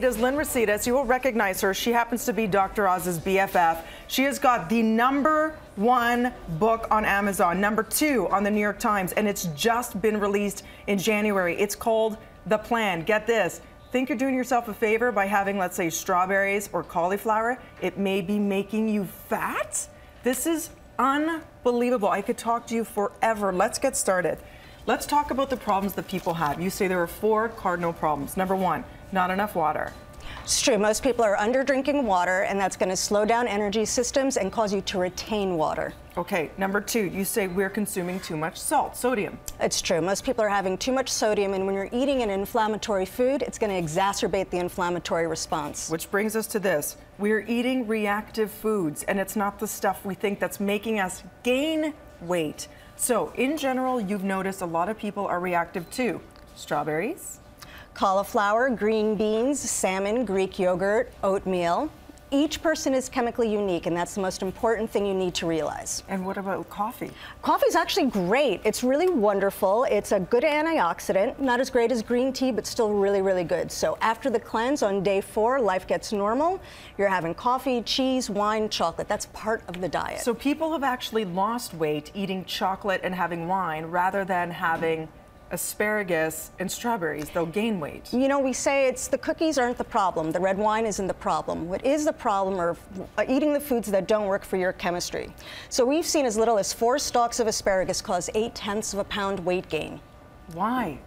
Is Lynn Recitas. You will recognize her. She happens to be Dr. Oz's BFF. She has got the #1 book on Amazon, #2 on the New York Times, and it's just been released in January. It's called The Plan. Get this. Think you're doing yourself a favor by having, let's say, strawberries or cauliflower? It may be making you fat. This is unbelievable. I could talk to you forever. Let's get started. Let's talk about the problems that people have. You say there are 4 cardinal problems. #1, not enough water. It's true. Most people are under drinking water, and that's going to slow down energy systems and cause you to retain water. Okay, #2, you say we're consuming too much salt, sodium. It's true. Most people are having too much sodium, and when you're eating an inflammatory food, it's going to exacerbate the inflammatory response. Which brings us to this. We're eating reactive foods, and it's not the stuff we think that's making us gain weight. So, in general, you've noticed a lot of people are reactive to strawberries, cauliflower, green beans, salmon, Greek yogurt, oatmeal. Each person is chemically unique, and that's the most important thing you need to realize. And what about coffee? Coffee is actually great. It's really wonderful. It's a good antioxidant, not as great as green tea, but still really, really good. So after the cleanse on day 4, life gets normal. You're having coffee, cheese, wine, chocolate. That's part of the diet. So people have actually lost weight eating chocolate and having wine rather than having asparagus and strawberries. They'll gain weight. You know, we say it's the cookies aren't the problem. The red wine isn't the problem. What is the problem are eating the foods that don't work for your chemistry. So we've seen as little as 4 stalks of asparagus cause 0.8 of a pound weight gain. Why?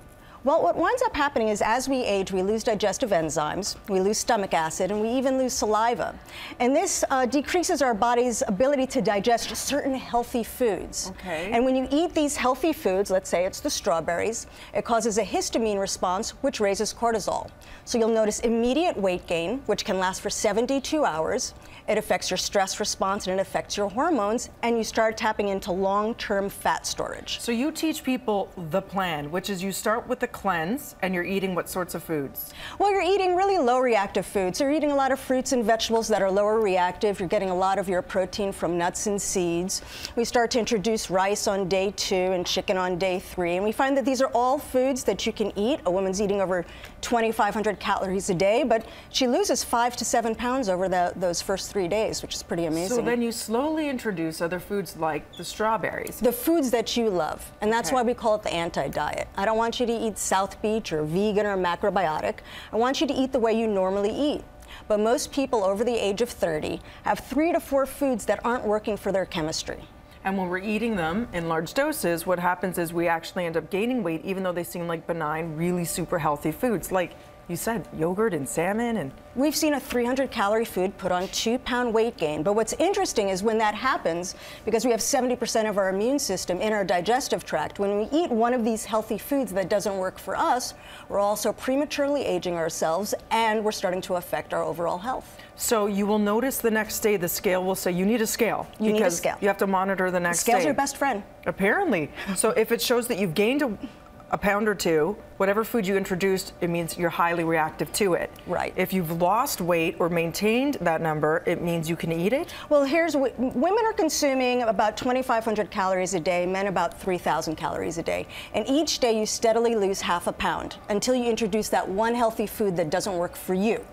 Well, what winds up happening is as we age, we lose digestive enzymes, we lose stomach acid, and we even lose saliva. And this decreases our body's ability to digest certain healthy foods. Okay. And when you eat these healthy foods, let's say it's the strawberries, it causes a histamine response, which raises cortisol. So you'll notice immediate weight gain, which can last for 72 hours. It affects your stress response, and it affects your hormones, and you start tapping into long-term fat storage. So you teach people the plan, which is you start with the cleanse, and you're eating what sorts of foods? Well, you're eating really low reactive foods. You're eating a lot of fruits and vegetables that are lower reactive. You're getting a lot of your protein from nuts and seeds. We start to introduce rice on day 2 and chicken on day 3. And we find that these are all foods that you can eat. A woman's eating over 2,500 calories a day, but she loses 5 to 7 pounds over those first 3 days, which is pretty amazing. So then you slowly introduce other foods like the strawberries. The foods that you love. And that's why we call it the anti-diet. I don't want you to eat South Beach or vegan or macrobiotic. I want you to eat the way you normally eat. But most people over the age of 30 have 3 to 4 foods that aren't working for their chemistry. And when we're eating them in large doses, what happens is we actually end up gaining weight, even though they seem like benign, really super healthy foods. Like you said, yogurt and salmon. And we've seen a 300-calorie food put on 2-pound weight gain. But what's interesting is when that happens, because we have 70% of our immune system in our digestive tract, when we eat one of these healthy foods that doesn't work for us, we're also prematurely aging ourselves, and we're starting to affect our overall health. So you will notice the next day the scale will say you need a scale. You need a scale. You have to monitor the next day. Scale's your best friend. Apparently. So if it shows that you've gained a pound or 2, whatever food you introduced, it means you're highly reactive to it. Right. If you've lost weight or maintained that number, it means you can eat it? Well, women are consuming about 2,500 calories a day, men about 3,000 calories a day. And each day you steadily lose half a pound until you introduce that one healthy food that doesn't work for you.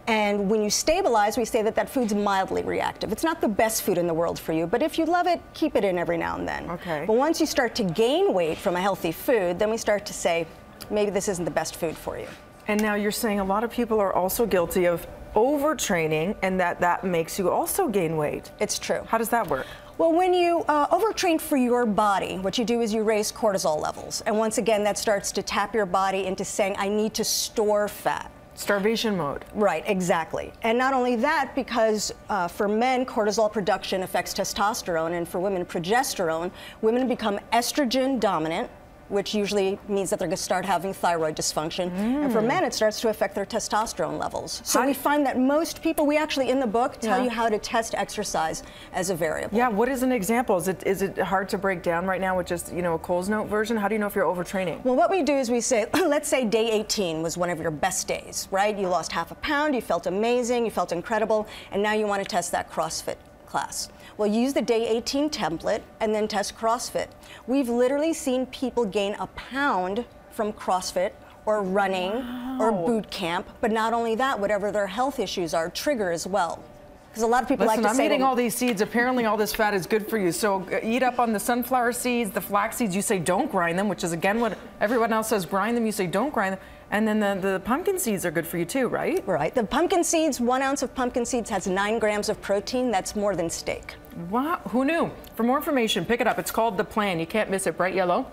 And when you stabilize, we say that that food's mildly reactive. It's not the best food in the world for you, but if you love it, keep it in every now and then. Okay. But once you start to gain weight from a healthy food, then we start to say, maybe this isn't the best food for you. And now you're saying a lot of people are also guilty of overtraining, and that makes you also gain weight. It's true. How does that work? Well, when you overtrain for your body, what you do is you raise cortisol levels. And once again, that starts to tap your body into saying, I need to store fat. Starvation mode. Right, exactly. And not only that, because for men, cortisol production affects testosterone, and for women, progesterone. Women become estrogen dominant, which usually means that they're going to start having thyroid dysfunction. And for men, it starts to affect their testosterone levels. So we find that most people, we actually in the book tell you how to test exercise as a variable. Yeah, what is an example? Is it hard to break down right now with just, a Coles Note version? How do you know if you're overtraining? Well, what we do is we say, let's say day 18 was one of your best days, right? You lost half a pound, you felt amazing, you felt incredible, and now you want to test that CrossFit class. Well, use the day 18 template and then test CrossFit. We've literally seen people gain a pound from CrossFit or running or boot camp. But not only that, whatever their health issues are, trigger as well. Because a lot of people like to say, I'm eating all these seeds. Apparently all this fat is good for you. So eat up on the sunflower seeds, the flax seeds. You say don't grind them, which is again what everyone else says, grind them. You say don't grind them. And then the pumpkin seeds are good for you too, right? Right. The pumpkin seeds, 1 ounce of pumpkin seeds has 9 grams of protein. That's more than steak. Wow, who knew? For more information, pick it up. It's called The Plan. You can't miss it. Bright yellow.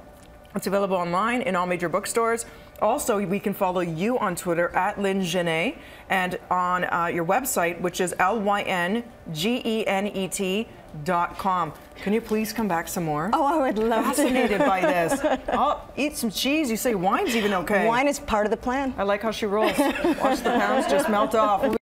It's available online in all major bookstores. Also, we can follow you on Twitter at Lynn Genet and on your website, which is LYNGENET.com. Can you please come back some more? Oh, I would love to. Fascinated by this. I'll eat some cheese. You say wine's even okay. Wine is part of the plan. I like how she rolls. Watch the pounds just melt off.